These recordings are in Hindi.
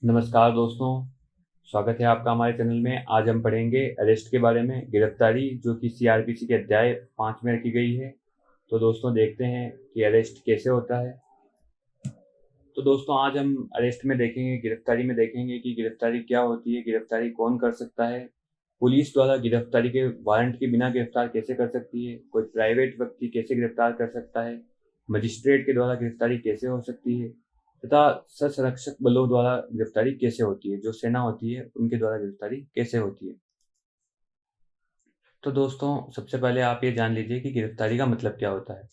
नमस्कार दोस्तों, स्वागत है आपका हमारे चैनल में। आज हम पढ़ेंगे अरेस्ट के बारे में, गिरफ्तारी, जो कि सीआरपीसी के अध्याय 5 में रखी गई है। तो दोस्तों देखते हैं कि अरेस्ट कैसे होता है। तो दोस्तों आज हम अरेस्ट में देखेंगे, गिरफ्तारी में देखेंगे कि गिरफ्तारी क्या होती है, गिरफ्तारी कौन कर सकता है, पुलिस द्वारा गिरफ्तारी के वारंट के बिना गिरफ्तार कैसे कर सकती है, कोई प्राइवेट व्यक्ति कैसे गिरफ्तार कर सकता है, मजिस्ट्रेट के द्वारा गिरफ्तारी कैसे हो सकती है, तथा सशरक्षक बलों द्वारा गिरफ्तारी कैसे होती है, जो सेना होती है उनके द्वारा गिरफ्तारी कैसे होती है। तो दोस्तों सबसे पहले आप ये जान लीजिए कि गिरफ्तारी का मतलब क्या होता है।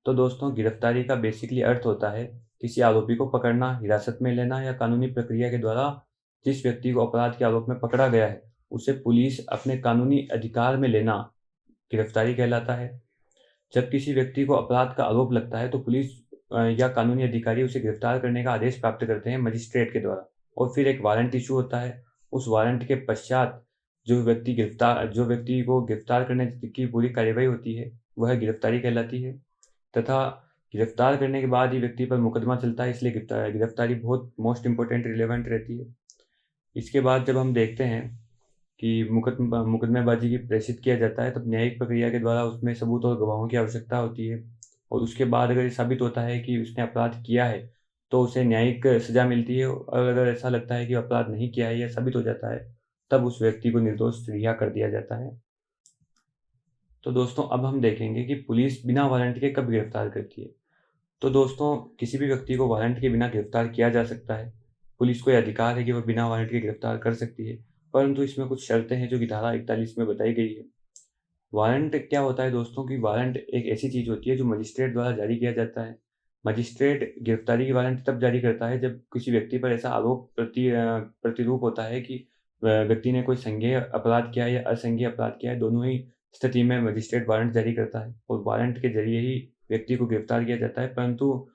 तो दोस्तों गिरफ्तारी का बेसिकली अर्थ होता है किसी आरोपी को पकड़ना, हिरासत में लेना या कानूनी प्रक्रिया के द्वारा जिस व्यक्ति को अपराध के आरोप में पकड़ा गया है उसे पुलिस अपने कानूनी अधिकार में लेना गिरफ्तारी कहलाता है। जब किसी व्यक्ति को अपराध का आरोप लगता है तो पुलिस या कानूनी अधिकारी उसे गिरफ्तार करने का आदेश प्राप्त करते हैं मजिस्ट्रेट के द्वारा, और फिर एक वारंट इशू होता है। उस वारंट के पश्चात जो व्यक्ति को गिरफ्तार करने की पूरी कार्यवाही होती है वह गिरफ्तारी कहलाती है, तथा गिरफ्तार करने के बाद ही व्यक्ति पर मुकदमा चलता है, इसलिए गिरफ्तारी बहुत मोस्ट इंपॉर्टेंट रिलेवेंट रहती है। इसके बाद जब हम देखते हैं कि मुकदमेबाजी की प्रेषित किया जाता है, तब न्यायिक प्रक्रिया के द्वारा उसमें सबूत और गवाहों की आवश्यकता होती है, और उसके बाद अगर ये साबित होता है कि उसने अपराध किया है तो उसे न्यायिक सजा मिलती है, और अगर ऐसा लगता है कि अपराध नहीं किया है या साबित हो जाता है तब उस व्यक्ति को निर्दोष रिहा कर दिया जाता है। तो दोस्तों अब हम देखेंगे कि पुलिस बिना वारंट के कब गिरफ्तार करती है। तो दोस्तों किसी भी व्यक्ति को वारंट के बिना गिरफ्तार किया जा सकता है। पुलिस को यह अधिकार है कि वह बिना वारंट के गिरफ्तार कर सकती है, परंतु इसमें कुछ शर्तें हैं जो कि धारा 41 में बताई गई है। वारंट क्या होता है दोस्तों कि वारंट एक ऐसी चीज होती है जो मजिस्ट्रेट द्वारा जारी किया जाता है। मजिस्ट्रेट गिरफ्तारी की वारंट तब जारी करता है जब किसी व्यक्ति पर ऐसा आरोप प्रतिरूप होता है कि व्यक्ति ने कोई संज्ञेय अपराध किया है या असंज्ञेय अपराध किया है। दोनों ही स्थिति में मजिस्ट्रेट वारंट जारी करता है और वारंट के जरिए ही व्यक्ति को गिरफ्तार किया जाता है। परंतु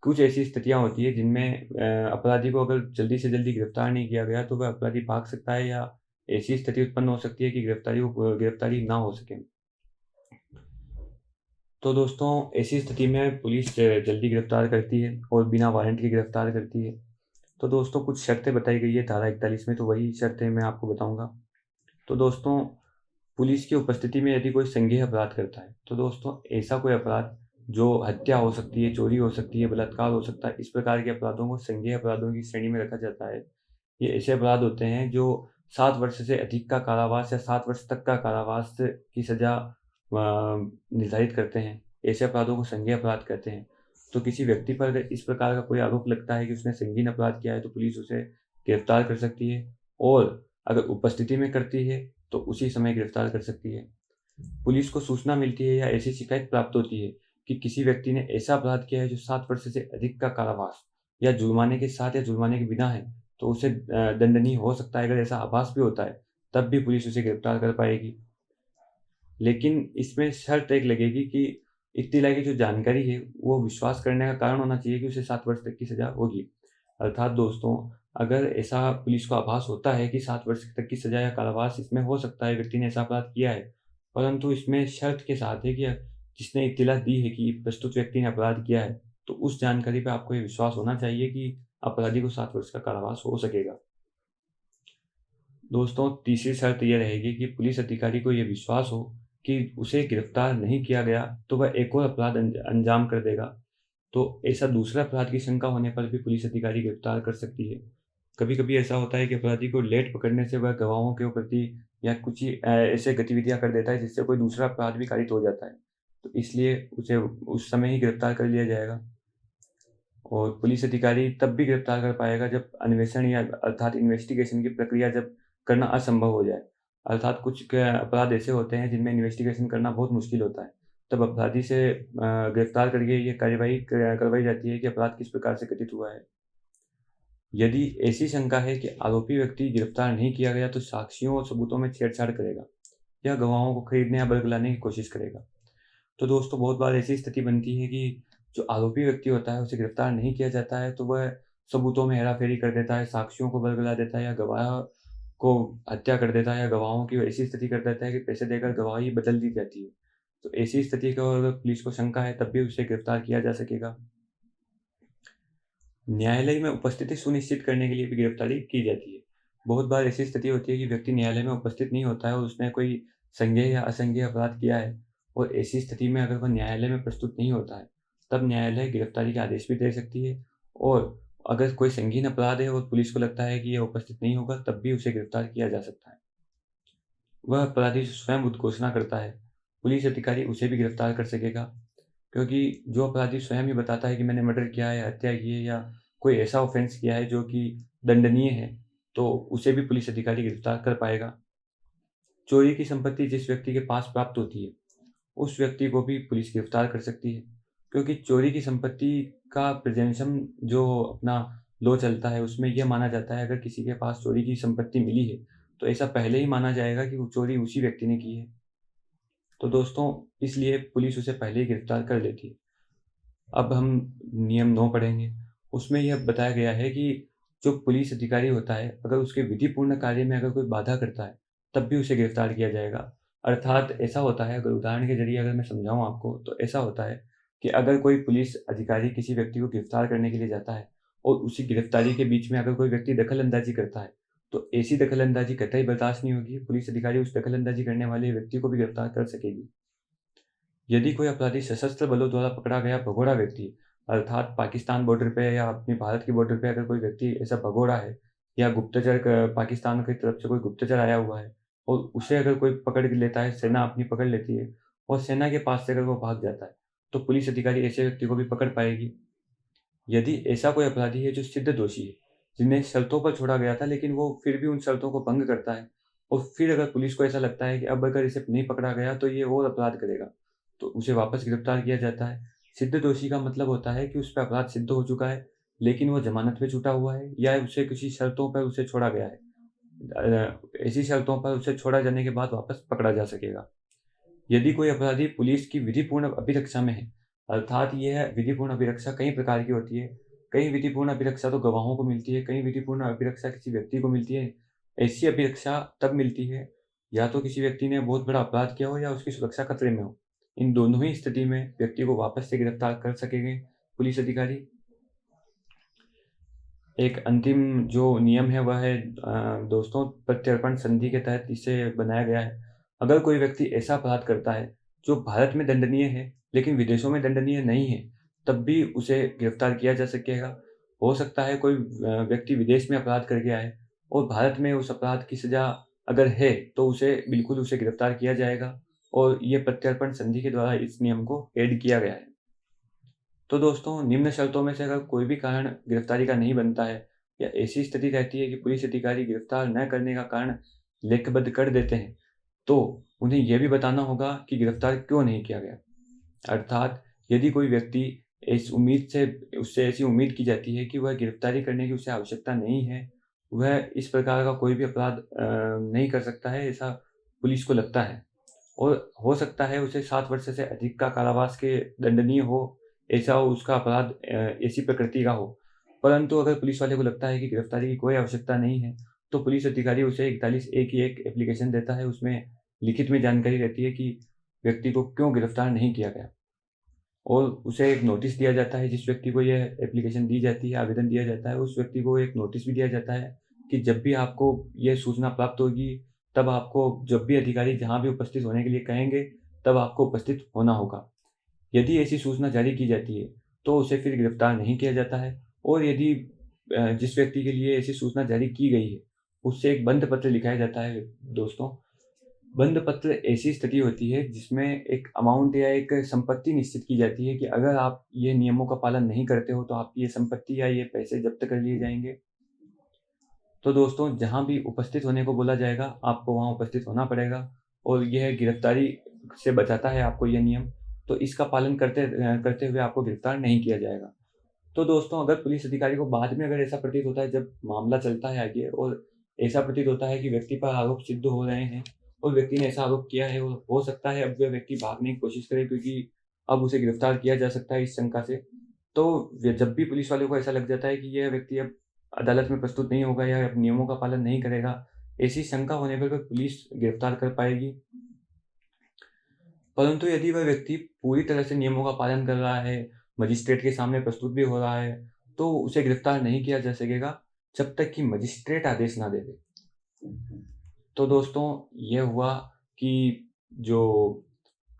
कुछ ऐसी स्थितियां होती है जिनमें अपराधी को अगर जल्दी से जल्दी गिरफ्तार नहीं किया गया तो वह अपराधी भाग सकता है, या ऐसी स्थिति उत्पन्न हो सकती है कि गिरफ्तारी ना हो सके। तो दोस्तों ऐसी स्थिति में पुलिस जल्दी गिरफ्तार करती है और बिना वारंट के गिरफ्तार करती है। तो दोस्तों कुछ शर्तें बताई गई है धारा 41 में, तो वही शर्तें मैं आपको बताऊंगा। तो दोस्तों पुलिस की उपस्थिति में यदि कोई संज्ञेय अपराध करता है, तो दोस्तों ऐसा कोई अपराध जो हत्या हो सकती है, चोरी हो सकती है, बलात्कार हो सकता है, इस प्रकार के अपराधों को संज्ञेय अपराधों की श्रेणी में रखा जाता है। ये ऐसे अपराध होते हैं जो 7 वर्ष से अधिक का कारावास या 7 वर्ष तक का कारावास की सजा निर्धारित करते हैं। ऐसे अपराधों को संज्ञेय अपराध कहते हैं। तो किसी व्यक्ति पर अगर इस प्रकार का कोई आरोप लगता है कि उसने संगीन अपराध किया है तो पुलिस उसे गिरफ्तार कर सकती है, और अगर उपस्थिति में करती है तो उसी समय गिरफ्तार कर सकती है। पुलिस को सूचना मिलती है या ऐसी शिकायत प्राप्त होती है कि किसी व्यक्ति ने ऐसा अपराध किया है जो 7 वर्ष से अधिक का कारावास या जुर्माने के साथ या जुर्माने के बिना है, तो उसे दंडनीय हो सकता है। अगर ऐसा आभास भी होता है तब भी पुलिस उसे गिरफ्तार कर पाएगी। लेकिन इसमें शर्त एक लगेगी कि इत्तीला की जो जानकारी है वो विश्वास करने का कारण होना चाहिए कि उसे 7 वर्ष तक की सजा होगी। अर्थात दोस्तों अगर ऐसा पुलिस को आभास होता है कि 7 वर्ष तक की सजा या कारावास इसमें हो सकता है, व्यक्ति ने ऐसा अपराध किया है, परंतु इसमें शर्त के साथ है कि जिसने इत्तीला दी है कि प्रस्तुत व्यक्ति ने अपराध किया है, तो उस जानकारी पे आपको ये विश्वास होना चाहिए कि अपराधी को 7 वर्ष का कारावास हो सकेगा। दोस्तों तीसरी शर्त यह रहेगी कि पुलिस अधिकारी को यह विश्वास हो कि उसे गिरफ्तार नहीं किया गया तो वह एक और अपराध अंजाम कर देगा। तो ऐसा दूसरा अपराध की शंका होने पर भी पुलिस अधिकारी गिरफ्तार कर सकती है। कभी कभी ऐसा होता है कि अपराधी को लेट पकड़ने से वह गवाहों के प्रति या कुछ ही ऐसे गतिविधियां कर देता है जिससे कोई दूसरा अपराध भी कारित हो जाता है, तो इसलिए उसे उस समय ही गिरफ्तार कर लिया जाएगा। और पुलिस अधिकारी तब भी गिरफ्तार कर पाएगा जब अन्वेषण या अर्थात इन्वेस्टिगेशन की प्रक्रिया जब करना असंभव हो जाए। अर्थात कुछ अपराध ऐसे होते हैं जिनमें इन्वेस्टिगेशन करना बहुत मुश्किल होता है, तब अपराधी से गिरफ्तार करके ये कार्यवाही करवाई जाती है कि अपराध किस प्रकार से घटित हुआ है। यदि ऐसी शंका है कि आरोपी व्यक्ति गिरफ्तार नहीं किया गया तो साक्ष्यों और सबूतों में छेड़छाड़ करेगा या गवाहों को खरीदने या बरगलाने की कोशिश करेगा। तो दोस्तों बहुत बार ऐसी स्थिति बनती है कि जो आरोपी व्यक्ति होता है उसे गिरफ्तार नहीं किया जाता है तो वह सबूतों में हेराफेरी कर देता है, साक्ष्यों को बरगला देता है या गवाह को हत्या कर देता है, या गवाहों की ऐसी स्थिति कर देता है कि पैसे देकर गवाही बदल दी जाती है। तो ऐसी स्थिति को अगर पुलिस को शंका है तब भी उसे गिरफ्तार किया जा सकेगा। न्यायालय में उपस्थिति सुनिश्चित करने के लिए भी गिरफ्तारी की जाती है। बहुत बार ऐसी स्थिति होती है कि व्यक्ति न्यायालय में उपस्थित नहीं होता है और उसने कोई संज्ञेय या असंज्ञेय अपराध किया है और ऐसी स्थिति में अगर वह न्यायालय में प्रस्तुत नहीं होता है, तब न्यायालय गिरफ्तारी का आदेश भी दे सकती है। और अगर कोई संगीन अपराध है और पुलिस को लगता है कि यह उपस्थित नहीं होगा, तब भी उसे गिरफ्तार किया जा सकता है। वह अपराधी स्वयं उद्घोषणा करता है, पुलिस अधिकारी उसे भी गिरफ्तार कर सकेगा, क्योंकि जो अपराधी स्वयं ही बताता है कि मैंने मर्डर किया है, हत्या की है या कोई ऐसा ऑफेंस किया है जो कि दंडनीय है, तो उसे भी पुलिस अधिकारी गिरफ्तार कर पाएगा। चोरी की संपत्ति जिस व्यक्ति के पास प्राप्त होती है, उस व्यक्ति को भी पुलिस गिरफ्तार कर सकती है, क्योंकि चोरी की संपत्ति का प्रिजम्पशन जो अपना लॉ चलता है, उसमें यह माना जाता है अगर किसी के पास चोरी की संपत्ति मिली है, तो ऐसा पहले ही माना जाएगा कि वो चोरी उसी व्यक्ति ने की है। तो दोस्तों, इसलिए पुलिस उसे पहले ही गिरफ्तार कर लेती है। अब हम नियम 9 पढ़ेंगे। उसमें यह बताया गया है कि जो पुलिस अधिकारी होता है, अगर उसके विधिपूर्ण कार्य में अगर कोई बाधा करता है, तब भी उसे गिरफ्तार किया जाएगा। अर्थात ऐसा होता है, अगर उदाहरण के ज़रिए अगर मैं समझाऊँ आपको, तो ऐसा होता है कि अगर कोई पुलिस अधिकारी किसी व्यक्ति को गिरफ्तार करने के लिए जाता है और उसी गिरफ्तारी के बीच में अगर कोई व्यक्ति दखल-अंदाज़ी करता है, तो ऐसी दखल-अंदाज़ी कतई बर्दाश्त नहीं होगी। पुलिस अधिकारी उस दखल-अंदाज़ी करने वाले व्यक्ति को भी गिरफ्तार कर सकेगी। यदि कोई अपराधी सशस्त्र बलों द्वारा पकड़ा गया भगोड़ा व्यक्ति, अर्थात पाकिस्तान बॉर्डर पे या अपने भारत के बॉर्डर पे अगर कोई व्यक्ति ऐसा भगोड़ा है या पाकिस्तान की तरफ से कोई गुप्तचर आया हुआ है और उसे अगर कोई पकड़ लेता है, सेना अपनी पकड़ लेती है और सेना के पास से अगर वो भाग जाता है, तो पुलिस अधिकारी ऐसे व्यक्ति को भी पकड़ पाएगी। यदि ऐसा कोई अपराधी है जो सिद्ध दोषी है, जिन्हें शर्तों पर छोड़ा गया था लेकिन वो फिर भी उन शर्तों को भंग करता है और फिर अगर पुलिस को ऐसा लगता है कि अब अगर इसे नहीं पकड़ा गया तो ये और अपराध करेगा, तो उसे वापस गिरफ्तार किया जाता है। सिद्ध दोषी का मतलब होता है कि उस पर अपराध सिद्ध हो चुका है, लेकिन वो जमानत पे छूटा हुआ है या उसे किसी शर्तों पर उसे छोड़ा गया है। ऐसी शर्तों पर उसे छोड़ा जाने के बाद वापस पकड़ा जा सकेगा। यदि कोई अपराधी पुलिस की विधिपूर्ण अभिरक्षा में है, अर्थात यह विधिपूर्ण अभिरक्षा कई प्रकार की होती है। कई विधिपूर्ण अभिरक्षा तो गवाहों को मिलती है, कई विधिपूर्ण अभिरक्षा किसी व्यक्ति को मिलती है। ऐसी अभिरक्षा तब मिलती है या तो किसी व्यक्ति ने बहुत बड़ा अपराध किया हो या उसकी सुरक्षा खतरे में हो। इन दोनों ही स्थिति में व्यक्ति को वापस से गिरफ्तार कर सकेंगे पुलिस अधिकारी। एक अंतिम जो नियम है वह है दोस्तों, प्रत्यर्पण संधि के तहत इसे बनाया गया है। अगर कोई व्यक्ति ऐसा अपराध करता है जो भारत में दंडनीय है लेकिन विदेशों में दंडनीय नहीं है, तब भी उसे गिरफ्तार किया जा सकेगा। हो सकता है कोई व्यक्ति विदेश में अपराध कर गया है और भारत में उस अपराध की सज़ा अगर है, तो उसे गिरफ्तार किया जाएगा और ये प्रत्यर्पण संधि के द्वारा इस नियम को ऐड किया गया है। तो दोस्तों, निम्न शर्तों में से अगर कोई भी कारण गिरफ्तारी का नहीं बनता है या ऐसी स्थिति रहती है कि पुलिस अधिकारी गिरफ्तार न करने का कारण लेखबद्ध कर देते हैं, तो उन्हें यह भी बताना होगा कि गिरफ्तार क्यों नहीं किया गया। अर्थात यदि कोई व्यक्ति उससे ऐसी उम्मीद की जाती है कि वह गिरफ्तारी करने की उसे आवश्यकता नहीं है, वह इस प्रकार का कोई भी अपराध नहीं कर सकता है, ऐसा पुलिस को लगता है और हो सकता है उसे 7 वर्ष से अधिक का कारावास के दंडनीय हो, ऐसा हो उसका अपराध ऐसी प्रकृति का हो। परंतु अगर पुलिस वाले को लगता है कि गिरफ्तारी की कोई आवश्यकता नहीं है, तो पुलिस अधिकारी उसे 41A की एक एप्लीकेशन देता है। उसमें लिखित में जानकारी रहती है कि व्यक्ति को क्यों गिरफ्तार नहीं किया गया और उसे एक नोटिस दिया जाता है। जिस व्यक्ति को यह एप्लीकेशन दी जाती है, आवेदन दिया जाता है, उस व्यक्ति को एक नोटिस भी दिया जाता है कि जब भी आपको यह सूचना प्राप्त होगी, तब आपको जब भी अधिकारी जहाँ भी उपस्थित होने के लिए कहेंगे, तब आपको उपस्थित होना होगा। यदि ऐसी सूचना जारी की जाती है, तो उसे फिर गिरफ्तार नहीं किया जाता है और यदि जिस व्यक्ति के लिए ऐसी सूचना जारी की गई है, उससे एक बंध पत्र लिखाया जाता है दोस्तों। बंध पत्र ऐसी स्थिति होती है जिसमें एक अमाउंट या एक संपत्ति निश्चित की जाती है कि अगर आप ये नियमों का पालन नहीं करते हो, तो आपकी ये संपत्ति या ये पैसे जब्त कर लिए जाएँगे। तो दोस्तों, जहाँ भी उपस्थित होने को बोला जाएगा, आपको वहाँ उपस्थित होना पड़ेगा और यह गिरफ्तारी से बचाता है आपको यह नियम। तो इसका पालन करते हुए आपको गिरफ्तार नहीं किया जाएगा। तो दोस्तों, अगर पुलिस अधिकारी को बाद में अगर ऐसा प्रतीत होता है, जब मामला चलता है आगे और ऐसा प्रतीत होता है कि व्यक्ति पर आरोप सिद्ध हो रहे हैं और व्यक्ति ने ऐसा आरोप किया है और हो सकता है अब वह व्यक्ति भागने की कोशिश करे, क्योंकि अब उसे गिरफ्तार किया जा सकता है इस शंका से। तो जब भी पुलिस वालों को ऐसा लग जाता है कि यह व्यक्ति अब अदालत में प्रस्तुत नहीं होगा या अब नियमों का पालन नहीं करेगा, ऐसी शंका होने पर पुलिस गिरफ्तार कर पाएगी। परंतु यदि वह व्यक्ति पूरी तरह से नियमों का पालन कर रहा है, मजिस्ट्रेट के सामने प्रस्तुत भी हो रहा है, तो उसे गिरफ्तार नहीं किया जा सकेगा जब तक कि मजिस्ट्रेट आदेश ना दे दे। तो दोस्तों ये हुआ कि जो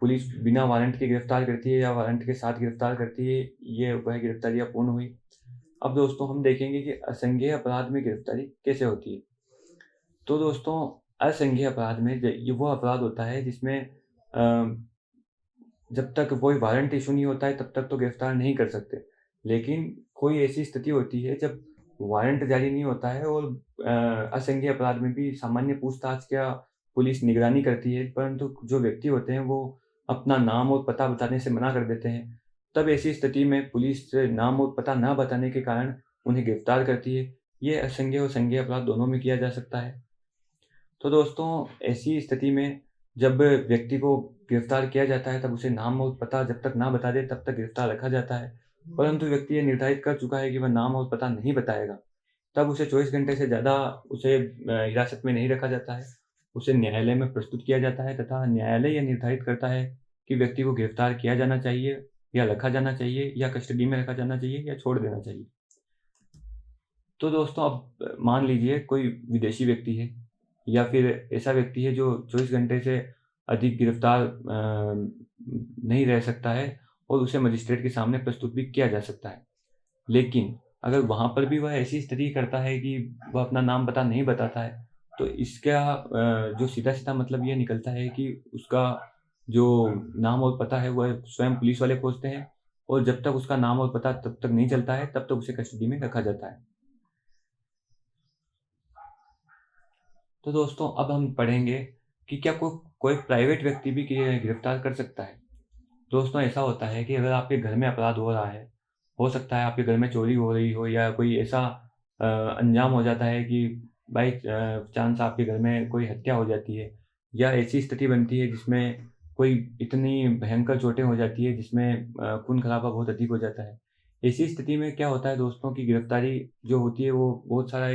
पुलिस बिना वारंट के गिरफ्तार करती है या वारंट के साथ गिरफ्तार करती है, ये वह गिरफ्तारियाँ पूर्ण हुई। अब दोस्तों हम देखेंगे कि असंज्ञेय अपराध में गिरफ्तारी कैसे होती है। तो दोस्तों असंज्ञेय अपराध में ये वो अपराध होता है जिसमें जब तक कोई वारंट इशू नहीं होता है तब तक तो गिरफ्तार नहीं कर सकते। लेकिन कोई ऐसी स्थिति होती है जब वारंट जारी नहीं होता है और असंज्ञेय अपराध में भी सामान्य पूछताछ या पुलिस निगरानी करती है, परंतु जो व्यक्ति होते हैं वो अपना नाम और पता बताने से मना कर देते हैं। तब ऐसी स्थिति में पुलिस नाम और पता ना बताने के कारण उन्हें गिरफ्तार करती है। ये असंज्ञेय और संज्ञेय अपराध दोनों में किया जा सकता है। तो दोस्तों ऐसी स्थिति में जब व्यक्ति को गिरफ्तार किया जाता है तब उसे नाम और पता जब तक ना बता दे तब तक गिरफ्तार रखा जाता है। परंतु व्यक्ति ये निर्धारित कर चुका है कि वह नाम और पता नहीं बताएगा, तब उसे 24 घंटे से ज़्यादा उसे हिरासत में नहीं रखा जाता है। उसे न्यायालय में प्रस्तुत किया जाता है तथा न्यायालय यह निर्धारित करता है कि व्यक्ति को गिरफ्तार किया जाना चाहिए या रखा जाना चाहिए या कस्टडी में रखा जाना चाहिए या छोड़ देना चाहिए। तो दोस्तों अब मान लीजिए कोई विदेशी व्यक्ति है या फिर ऐसा व्यक्ति है जो 24 घंटे से अधिक गिरफ्तार नहीं रह सकता है और उसे मजिस्ट्रेट के सामने प्रस्तुत भी किया जा सकता है। लेकिन अगर वहाँ पर भी वह ऐसी स्थिति करता है कि वह अपना नाम पता नहीं बताता है, तो इसका जो सीधा-सीधा मतलब ये निकलता है कि उसका जो नाम और पता है वह स्वयं पुलिस वाले खोजते हैं और जब तक उसका नाम और पता तब तक नहीं चलता है, तब तक उसे कस्टडी में रखा जाता है। तो दोस्तों अब हम पढ़ेंगे कि क्या कोई प्राइवेट व्यक्ति भी गिरफ्तार कर सकता है। दोस्तों ऐसा होता है कि अगर आपके घर में अपराध हो रहा है, हो सकता है आपके घर में चोरी हो रही हो या कोई ऐसा अंजाम हो जाता है कि बाई चांस आपके घर में कोई हत्या हो जाती है या ऐसी स्थिति बनती है जिसमें कोई इतनी भयंकर चोटें हो जाती है जिसमें खून खराबा बहुत अधिक हो जाता है। ऐसी स्थिति में क्या होता है दोस्तों की गिरफ्तारी जो होती है वो बहुत सारा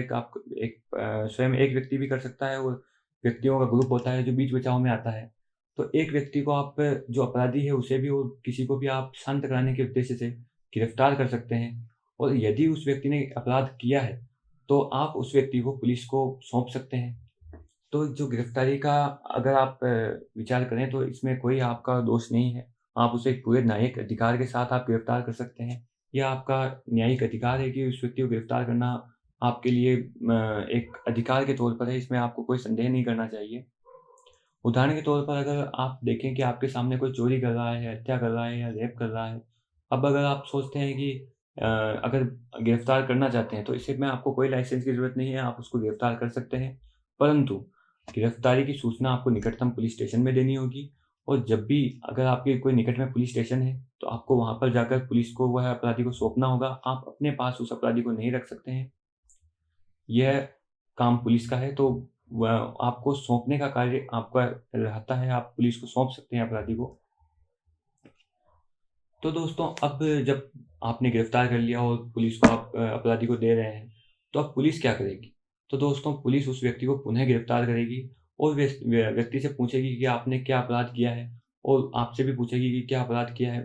स्वयं एक व्यक्ति भी कर सकता है और व्यक्तियों का ग्रुप होता है जो बीच बचाव में आता है। तो एक व्यक्ति को आप जो अपराधी है उसे भी और किसी को भी आप शांत कराने के उद्देश्य से गिरफ्तार कर सकते हैं और यदि उस व्यक्ति ने अपराध किया है, तो आप उस व्यक्ति को पुलिस को सौंप सकते हैं। तो जो गिरफ्तारी का अगर आप विचार करें तो इसमें कोई आपका दोष नहीं है। आप उसे पूरे न्यायिक अधिकार के साथ आप गिरफ्तार कर सकते हैं। यह आपका न्यायिक अधिकार है कि उस व्यक्ति को गिरफ्तार करना आपके लिए एक अधिकार के तौर पर है, इसमें आपको कोई संदेह नहीं करना चाहिए। उदाहरण के तौर पर अगर आप देखें कि आपके सामने कोई चोरी कर रहा है, हत्या कर रहा है या रेप कर रहा है। अब अगर आप सोचते हैं कि अगर गिरफ्तार करना चाहते हैं तो इससे में आपको कोई लाइसेंस की ज़रूरत नहीं है, आप उसको गिरफ्तार कर सकते हैं। परंतु गिरफ्तारी की सूचना आपको निकटतम पुलिस स्टेशन में देनी होगी और जब भी अगर आपके कोई निकट में पुलिस स्टेशन है, तो आपको वहाँ पर जाकर पुलिस को वह अपराधी को सौंपना होगा। आप अपने पास उस अपराधी को नहीं रख सकते हैं। यह काम पुलिस का है, तो वह आपको सौंपने का कार्य आपका रहता है, आप पुलिस को सौंप सकते हैं अपराधी को। तो दोस्तों अब जब आपने गिरफ्तार कर लिया और पुलिस को आप अपराधी को दे रहे हैं, तो अब पुलिस क्या करेगी? तो दोस्तों पुलिस उस व्यक्ति को पुनः गिरफ्तार करेगी और व्यक्ति से पूछेगी कि आपने क्या अपराध किया है और आपसे भी पूछेगी कि क्या अपराध किया है।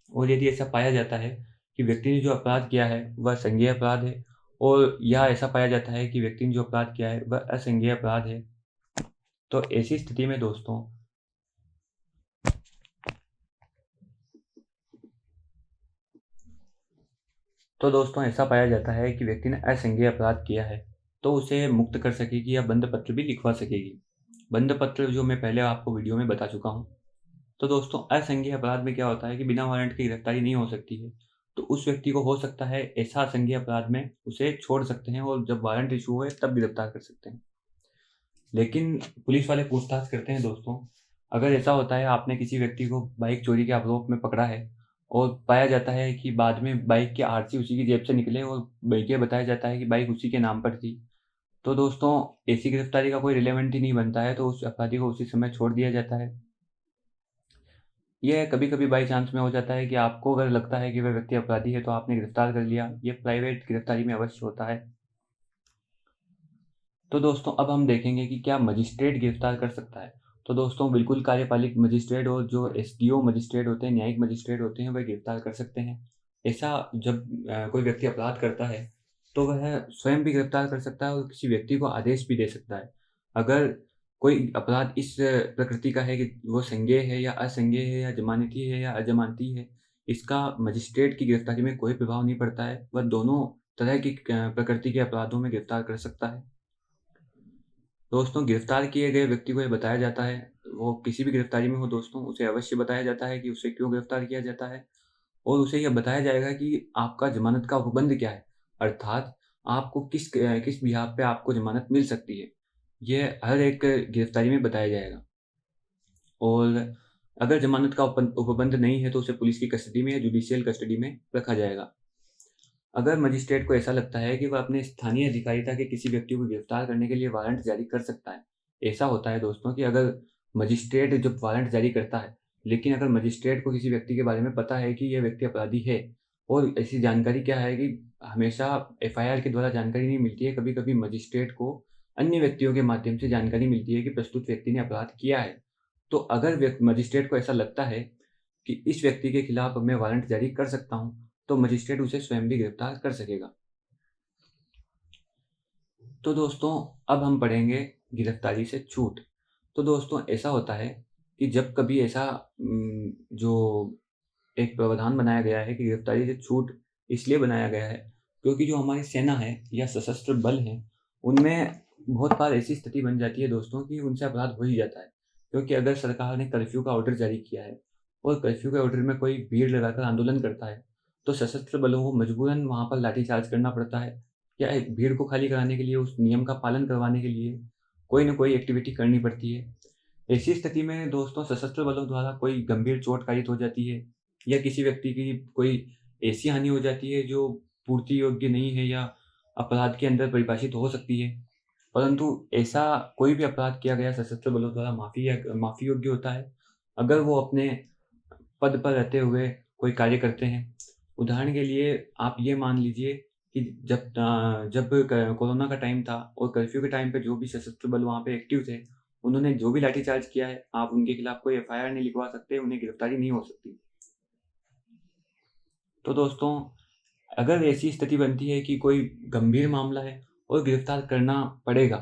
और यदि ऐसा पाया जाता है कि व्यक्ति ने जो अपराध किया है वह संज्ञेय अपराध है और या ऐसा पाया जाता है कि व्यक्ति ने जो अपराध किया है वह असंज्ञेय अपराध है, तो ऐसी स्थिति में दोस्तों ऐसा पाया जाता है कि व्यक्ति ने असंज्ञेय अपराध किया है, तो उसे मुक्त कर सकेगी या बंद पत्र भी लिखवा सकेगी। बंद पत्र जो मैं पहले आपको वीडियो में बता चुका हूँ। तो दोस्तों असंज्ञेय अपराध में क्या होता है कि बिना वारंट की गिरफ्तारी नहीं हो सकती है। तो उस व्यक्ति को हो सकता है ऐसा असंज्ञेय अपराध में उसे छोड़ सकते हैं और जब वारंट इशू हुए तब गिरफ्तार कर सकते हैं। लेकिन पुलिस वाले पूछताछ करते हैं दोस्तों। अगर ऐसा होता है आपने किसी व्यक्ति को बाइक चोरी के आरोप में पकड़ा है और पाया जाता है कि बाद में बाइक के आरसी उसी की जेब से निकले और बल्कि बताया जाता है कि बाइक उसी के नाम पर थी। तो दोस्तों ऐसी गिरफ्तारी का कोई रिलेवेंट ही नहीं बनता है, तो उस अपराधी को उसी समय छोड़ दिया जाता है। ये कभी-कभी बाई चांस में हो जाता है कि आपको अगर लगता है कि वह व्यक्ति अपराधी है तो आपने गिरफ्तार कर लिया। ये प्राइवेट गिरफ्तारी में अवश्य होता है। तो दोस्तों अब हम देखेंगे कि क्या मजिस्ट्रेट गिरफ्तार कर सकता है। तो दोस्तों बिल्कुल कार्यपालिक मजिस्ट्रेट और जो एसडीओ मजिस्ट्रेट होते हैं, न्यायिक मजिस्ट्रेट होते हैं, वह गिरफ्तार कर सकते हैं। ऐसा जब कोई व्यक्ति अपराध करता है तो वह स्वयं भी गिरफ्तार कर सकता है और किसी व्यक्ति को आदेश भी दे सकता है। अगर कोई अपराध इस प्रकृति का है कि वो संज्ञेय है या असंज्ञेय है या ज़मानती है या अज़मानती है, इसका मजिस्ट्रेट की गिरफ्तारी में कोई प्रभाव नहीं पड़ता है। वह दोनों तरह की प्रकृति के अपराधों में गिरफ्तार कर सकता है। दोस्तों, गिरफ्तार किए गए व्यक्ति को ये बताया जाता है, वो किसी भी गिरफ्तारी में हो दोस्तों, उसे अवश्य बताया जाता है कि उसे क्यों गिरफ्तार किया जाता है और उसे यह बताया जाएगा कि आपका ज़मानत का उपबंध क्या है, अर्थात आपको किस बिहाफ़ पे आपको ज़मानत मिल सकती है। ये हर एक गिरफ्तारी में बताया जाएगा और अगर ज़मानत का उपबंध नहीं है तो उसे पुलिस की कस्टडी में या जुडिशियल कस्टडी में रखा जाएगा। अगर मजिस्ट्रेट को ऐसा लगता है कि वह अपने स्थानीय अधिकारिता के किसी व्यक्ति को गिरफ्तार करने के लिए वारंट जारी कर सकता है। ऐसा होता है दोस्तों कि अगर मजिस्ट्रेट जब वारंट जारी करता है, लेकिन अगर मजिस्ट्रेट को किसी व्यक्ति के बारे में पता है कि यह व्यक्ति अपराधी है और ऐसी जानकारी क्या है कि हमेशा एफआईआर के द्वारा जानकारी नहीं मिलती है, कभी-कभी मजिस्ट्रेट को अन्य व्यक्तियों के माध्यम से जानकारी मिलती है कि प्रस्तुत व्यक्ति ने अपराध किया है। तो अगर मजिस्ट्रेट को ऐसा लगता है कि इस व्यक्ति के खिलाफ मैं वारंट जारी कर सकता हूँ, तो मजिस्ट्रेट उसे स्वयं भी गिरफ्तार कर सकेगा। तो दोस्तों, अब हम पढ़ेंगे गिरफ्तारी से छूट। तो दोस्तों, ऐसा होता है कि जब कभी ऐसा जो एक प्रावधान बनाया गया है कि गिरफ्तारी से छूट इसलिए बनाया गया है क्योंकि जो हमारी सेना है या सशस्त्र बल हैं, उनमें बहुत बार ऐसी स्थिति बन जाती है दोस्तों कि उनसे अपराध हो ही जाता है। क्योंकि अगर सरकार ने कर्फ्यू का ऑर्डर जारी किया है और कर्फ्यू के ऑर्डर में कोई भीड़ लगाकर आंदोलन करता है, तो सशस्त्र बलों को मजबूरन वहाँ पर लाठीचार्ज करना पड़ता है या एक भीड़ को खाली कराने के लिए, उस नियम का पालन करवाने के लिए कोई न कोई एक्टिविटी करनी पड़ती है। ऐसी स्थिति में दोस्तों सशस्त्र बलों द्वारा कोई गंभीर चोट कारित हो जाती है या किसी व्यक्ति की कोई ऐसी हानि हो जाती है जो पूर्ति योग्य नहीं है या अपराध के अंदर परिभाषित हो सकती है। परंतु ऐसा कोई भी अपराध किया गया सशस्त्र बलों द्वारा माफ़ी योग्य होता है, अगर वो अपने पद पर रहते हुए कोई कार्य करते हैं। उदाहरण के लिए आप ये मान लीजिए कि जब कोरोना का टाइम था और कर्फ्यू के टाइम पे जो भी सशस्त्र बल वहाँ पे एक्टिव थे, उन्होंने जो भी लाठीचार्ज किया है, आप उनके खिलाफ कोई एफआईआर नहीं लिखवा सकते, उन्हें गिरफ्तारी नहीं हो सकती। तो दोस्तों, अगर ऐसी स्थिति बनती है कि कोई गंभीर मामला है और गिरफ्तार करना पड़ेगा,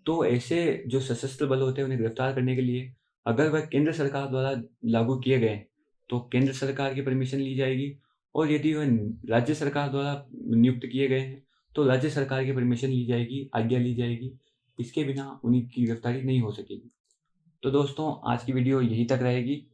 तो ऐसे जो सशस्त्र बल होते हैं उन्हें गिरफ्तार करने के लिए अगर वह केंद्र सरकार द्वारा लागू किए गए हैं, तो केंद्र सरकार की परमिशन ली जाएगी और यदि वह राज्य सरकार द्वारा नियुक्त किए गए हैं, तो राज्य सरकार की परमिशन ली जाएगी, आज्ञा ली जाएगी। इसके बिना उनकी गिरफ्तारी नहीं हो सकेगी। तो दोस्तों, आज की वीडियो यहीं तक रहेगी।